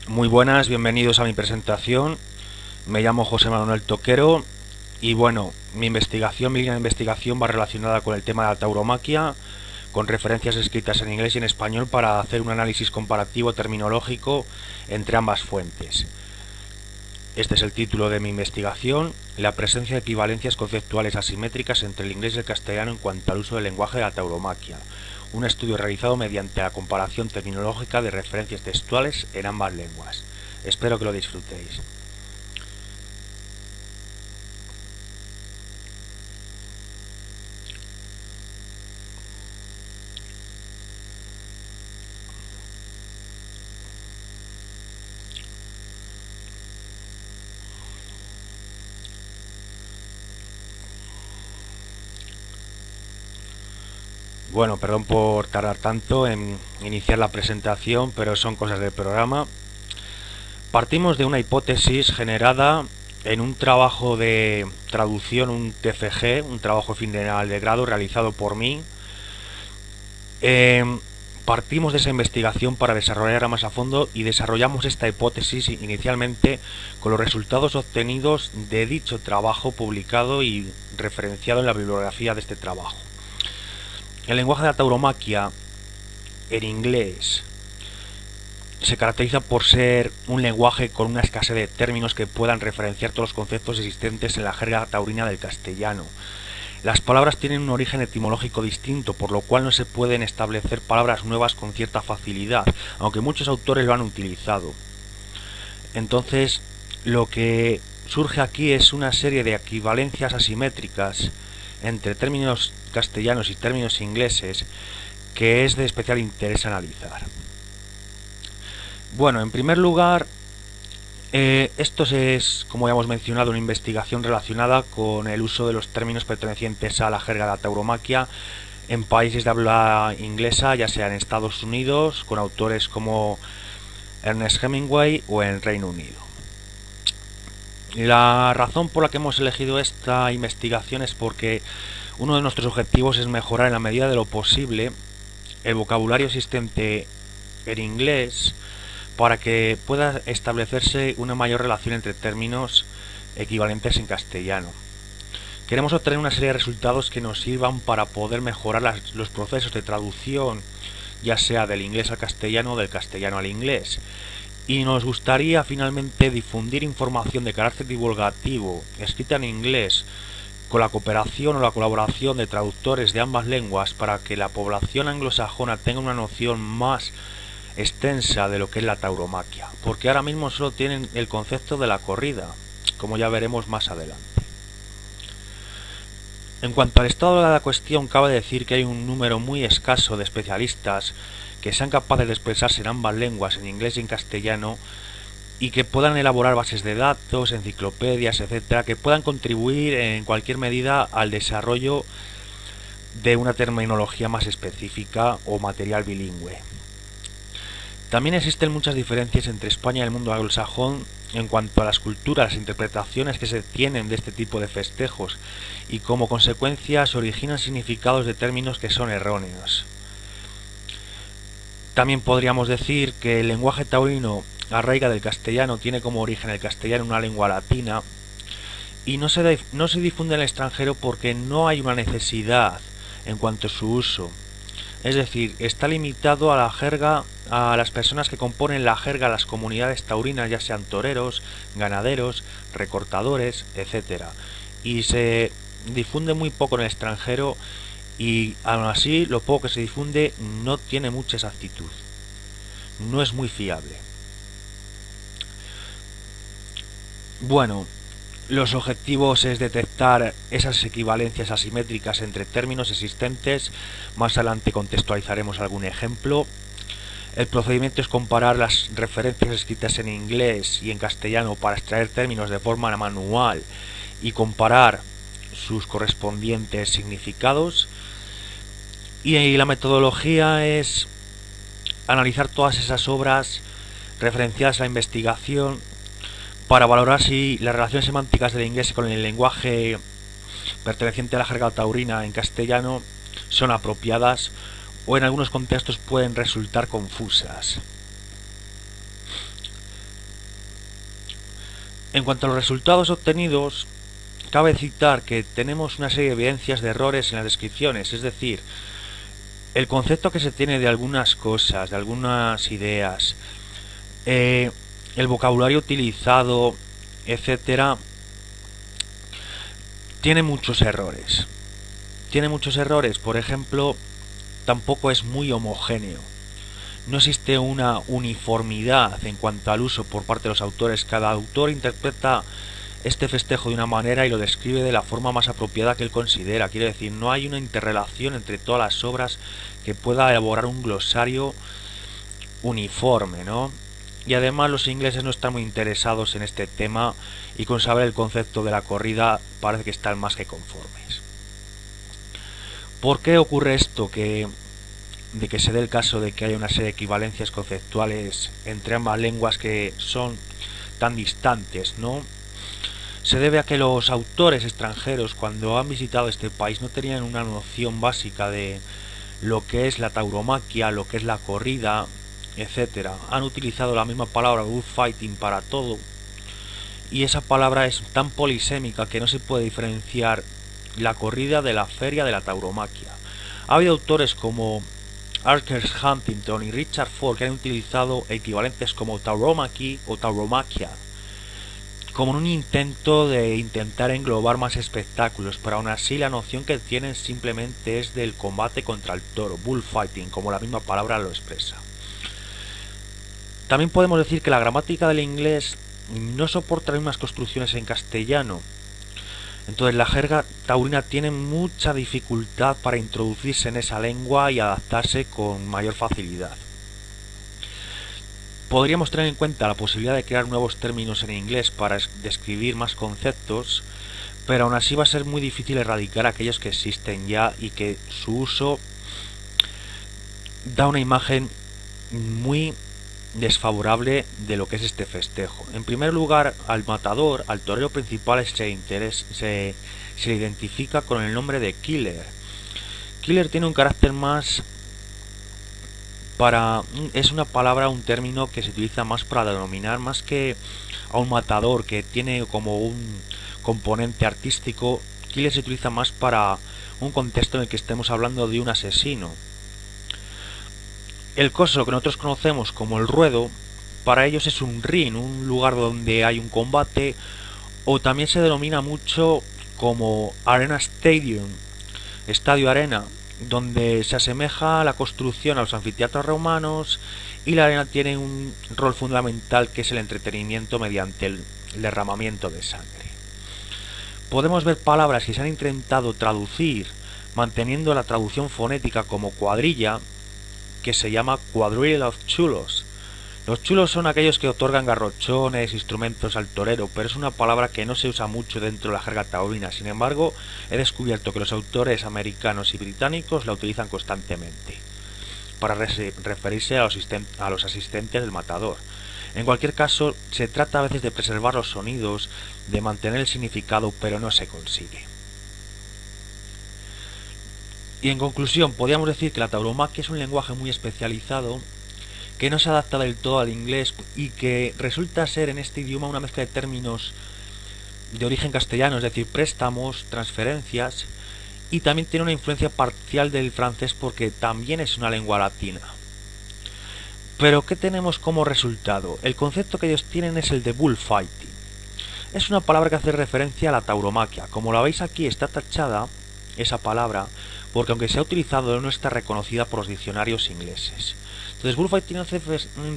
Muy buenas, bienvenidos a mi presentación. Me llamo José Manuel Toquero y bueno, mi línea de investigación va relacionada con el tema de la tauromaquia, con referencias escritas en inglés y en español para hacer un análisis comparativo terminológico entre ambas fuentes. Este es el título de mi investigación: la presencia de equivalencias conceptuales asimétricas entre el inglés y el castellano en cuanto al uso del lenguaje de la tauromaquia. Un estudio realizado mediante la comparación terminológica de referencias textuales en ambas lenguas. Espero que lo disfrutéis. Bueno, perdón por tardar tanto en iniciar la presentación, pero son cosas del programa. Partimos de una hipótesis generada en un trabajo de traducción, un TFG, un trabajo final de grado realizado por mí. Eh, Partimos de esa investigación para desarrollarla más a fondo y desarrollamos esta hipótesis inicialmente con los resultados obtenidos de dicho trabajo publicado y referenciado en la bibliografía de este trabajo. El lenguaje de la tauromaquia en inglés se caracteriza por ser un lenguaje con una escasez de términos que puedan referenciar todos los conceptos existentes en la jerga taurina del castellano. Las palabras tienen un origen etimológico distinto, por lo cual no se pueden establecer palabras nuevas con cierta facilidad, aunque muchos autores lo han utilizado. Entonces, lo que surge aquí es una serie de equivalencias asimétricas entre términos castellanos y términos ingleses que es de especial interés analizar. Bueno, en primer lugar, esto es, como ya hemos mencionado, una investigación relacionada con el uso de los términos pertenecientes a la jerga de la tauromaquia en países de habla inglesa, ya sea en Estados Unidos, con autores como Ernest Hemingway, o en Reino Unido. La razón por la que hemos elegido esta investigación es porque uno de nuestros objetivos es mejorar en la medida de lo posible el vocabulario existente en inglés para que pueda establecerse una mayor relación entre términos equivalentes en castellano. Queremos obtener una serie de resultados que nos sirvan para poder mejorar los procesos de traducción, ya sea del inglés al castellano o del castellano al inglés. Y nos gustaría finalmente difundir información de carácter divulgativo, escrita en inglés, con la cooperación o la colaboración de traductores de ambas lenguas para que la población anglosajona tenga una noción más extensa de lo que es la tauromaquia, porque ahora mismo solo tienen el concepto de la corrida, como ya veremos más adelante. En cuanto al estado de la cuestión, cabe decir que hay un número muy escaso de especialistas que sean capaces de expresarse en ambas lenguas, en inglés y en castellano, y que puedan elaborar bases de datos, enciclopedias, etcétera, que puedan contribuir en cualquier medida al desarrollo de una terminología más específica o material bilingüe. También existen muchas diferencias entre España y el mundo anglosajón en cuanto a las culturas e interpretaciones que se tienen de este tipo de festejos, y como consecuencia se originan significados de términos que son erróneos. También podríamos decir que el lenguaje taurino arraiga del castellano, tiene como origen el castellano una lengua latina, y no se difunde en el extranjero porque no hay una necesidad en cuanto a su uso. Es decir, está limitado a la jerga, a las personas que componen la jerga, las comunidades taurinas, ya sean toreros, ganaderos, recortadores, etcétera. Y se difunde muy poco en el extranjero, y aún así lo poco que se difunde no tiene mucha exactitud. No es muy fiable. Bueno, los objetivos es detectar esas equivalencias asimétricas entre términos existentes. Más adelante contextualizaremos algún ejemplo. El procedimiento es comparar las referencias escritas en inglés y en castellano para extraer términos de forma manual y comparar sus correspondientes significados. Y la metodología es analizar todas esas obras referenciadas a la investigación para valorar si las relaciones semánticas del inglés con el lenguaje perteneciente a la jerga taurina en castellano son apropiadas o en algunos contextos pueden resultar confusas. En cuanto a los resultados obtenidos, cabe citar que tenemos una serie de evidencias de errores en las descripciones, es decir, el concepto que se tiene de algunas cosas, de algunas ideas, el vocabulario utilizado, etcétera, tiene muchos errores. Tiene muchos errores, por ejemplo, tampoco es muy homogéneo. No existe una uniformidad en cuanto al uso por parte de los autores. Cada autor interpreta este festejo de una manera y lo describe de la forma más apropiada que él considera. Quiere decir, no hay una interrelación entre todas las obras que pueda elaborar un glosario uniforme, ¿no? Y además los ingleses no están muy interesados en este tema y con saber el concepto de la corrida parece que están más que conformes. ¿Por qué ocurre esto? De que se dé el caso de que haya una serie de equivalencias conceptuales entre ambas lenguas que son tan distantes, ¿no? Se debe a que los autores extranjeros, cuando han visitado este país, no tenían una noción básica de lo que es la tauromaquia, lo que es la corrida, etcétera. Han utilizado la misma palabra bullfighting para todo, y esa palabra es tan polisémica que no se puede diferenciar la corrida de la feria de la tauromaquia. Ha habido autores como Arthur Huntington y Richard Ford que han utilizado equivalentes como tauromachy o tauromaquia como en un intento de intentar englobar más espectáculos, pero aún así la noción que tienen simplemente es del combate contra el toro, bullfighting, como la misma palabra lo expresa. También podemos decir que la gramática del inglés no soporta las mismas construcciones en castellano. Entonces la jerga taurina tiene mucha dificultad para introducirse en esa lengua y adaptarse con mayor facilidad. Podríamos tener en cuenta la posibilidad de crear nuevos términos en inglés para describir más conceptos, pero aún así va a ser muy difícil erradicar aquellos que existen ya y que su uso da una imagen muy desfavorable de lo que es este festejo. En primer lugar, al matador, al torero principal, se le identifica con el nombre de killer. Killer tiene un carácter más es una palabra, un término que se utiliza más para denominar más que a un matador que tiene como un componente artístico. Killer se utiliza más para un contexto en el que estemos hablando de un asesino. El coso, lo que nosotros conocemos como el ruedo, para ellos es un ring, un lugar donde hay un combate, o también se denomina mucho como Arena Stadium, Estadio Arena, donde se asemeja a la construcción a los anfiteatros romanos, y la arena tiene un rol fundamental que es el entretenimiento mediante el derramamiento de sangre. Podemos ver palabras que se han intentado traducir manteniendo la traducción fonética como cuadrilla, que se llama Quadrille of Chulos. Los chulos son aquellos que otorgan garrochones, instrumentos al torero, pero es una palabra que no se usa mucho dentro de la jerga taurina. Sin embargo, he descubierto que los autores americanos y británicos la utilizan constantemente para referirse a los asistentes del matador. En cualquier caso, se trata a veces de preservar los sonidos, de mantener el significado, pero no se consigue. Y en conclusión, podríamos decir que la tauromaquia es un lenguaje muy especializado que no se adapta del todo al inglés y que resulta ser en este idioma una mezcla de términos de origen castellano, es decir, préstamos, transferencias, y también tiene una influencia parcial del francés porque también es una lengua latina. Pero ¿qué tenemos como resultado? El concepto que ellos tienen es el de bullfighting. Es una palabra que hace referencia a la tauromaquia. Como la veis aquí, está tachada esa palabra porque aunque se ha utilizado no está reconocida por los diccionarios ingleses. Entonces bullfighting hace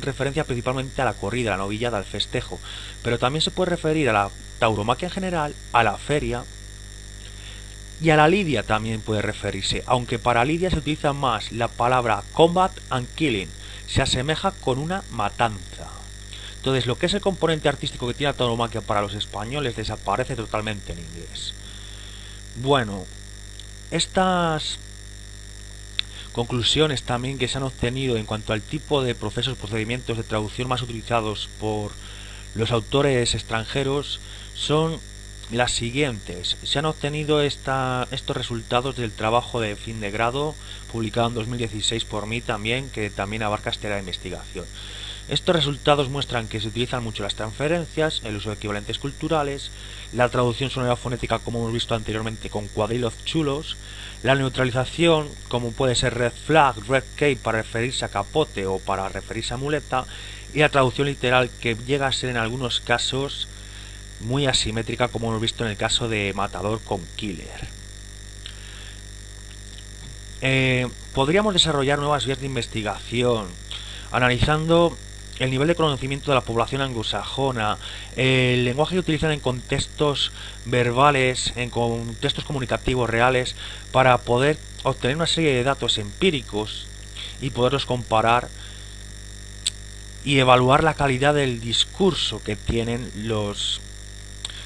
referencia principalmente a la corrida, a la novillada, al festejo, pero también se puede referir a la tauromaquia en general, a la feria y a la lidia también puede referirse, aunque para lidia se utiliza más la palabra combat and killing, se asemeja con una matanza. Entonces lo que es el componente artístico que tiene la tauromaquia para los españoles desaparece totalmente en inglés. Bueno, estas conclusiones también que se han obtenido en cuanto al tipo de procesos, procedimientos de traducción más utilizados por los autores extranjeros son las siguientes. Se han obtenido estos resultados del trabajo de fin de grado publicado en 2016 por mí también, que también abarca esta área de investigación. Estos resultados muestran que se utilizan mucho las transferencias, el uso de equivalentes culturales, la traducción sonora-fonética como hemos visto anteriormente con cuadrilos chulos, la neutralización como puede ser red flag, red cape para referirse a capote o para referirse a muleta, y la traducción literal que llega a ser en algunos casos muy asimétrica como hemos visto en el caso de matador con killer. Podríamos desarrollar nuevas vías de investigación analizando el nivel de conocimiento de la población anglosajona, el lenguaje que utilizan en contextos verbales, en contextos comunicativos reales, para poder obtener una serie de datos empíricos y poderlos comparar y evaluar la calidad del discurso que tienen los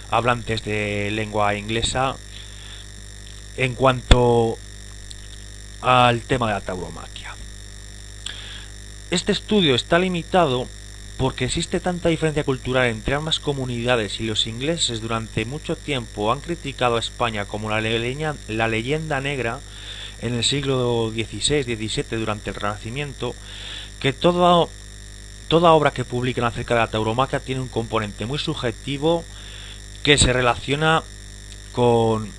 hablantes de lengua inglesa en cuanto al tema de la tauromaquia. Este estudio está limitado porque existe tanta diferencia cultural entre ambas comunidades y los ingleses durante mucho tiempo han criticado a España como la leyenda negra en el siglo XVI-XVII durante el Renacimiento, que toda obra que publiquen acerca de la tauromaquia tiene un componente muy subjetivo que se relaciona con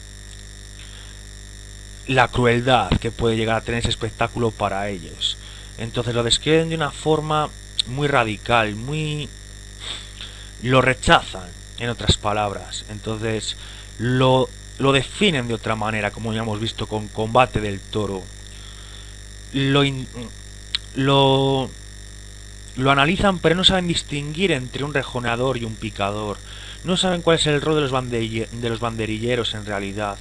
la crueldad que puede llegar a tener ese espectáculo para ellos. Entonces lo describen de una forma muy radical, lo rechazan, en otras palabras. Entonces lo definen de otra manera, como ya hemos visto con Combate del Toro. Lo analizan, pero no saben distinguir entre un rejoneador y un picador. No saben cuál es el rol de los banderilleros en realidad.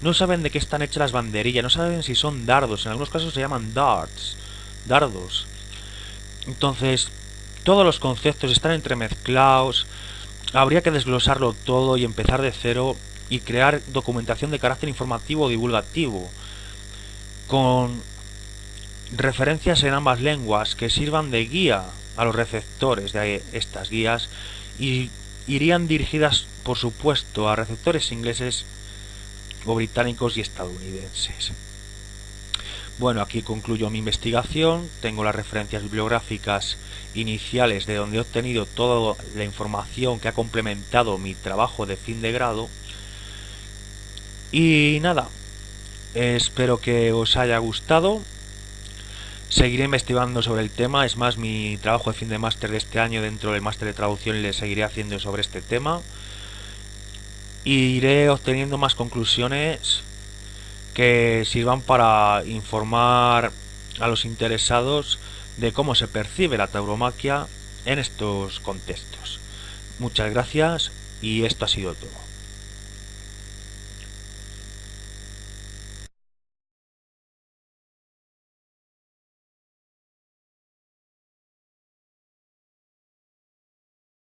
No saben de qué están hechas las banderillas, no saben si son dardos, en algunos casos se llaman dardos. Entonces, todos los conceptos están entremezclados, habría que desglosarlo todo y empezar de cero y crear documentación de carácter informativo o divulgativo, con referencias en ambas lenguas que sirvan de guía a los receptores de estas guías y irían dirigidas, por supuesto, a receptores ingleses o británicos y estadounidenses. Bueno, aquí concluyo mi investigación, tengo las referencias bibliográficas iniciales de donde he obtenido toda la información que ha complementado mi trabajo de fin de grado y nada, espero que os haya gustado. Seguiré investigando sobre el tema, es más, mi trabajo de fin de máster de este año dentro del máster de traducción le seguiré haciendo sobre este tema y iré obteniendo más conclusiones que sirvan para informar a los interesados de cómo se percibe la tauromaquia en estos contextos. Muchas gracias y esto ha sido todo.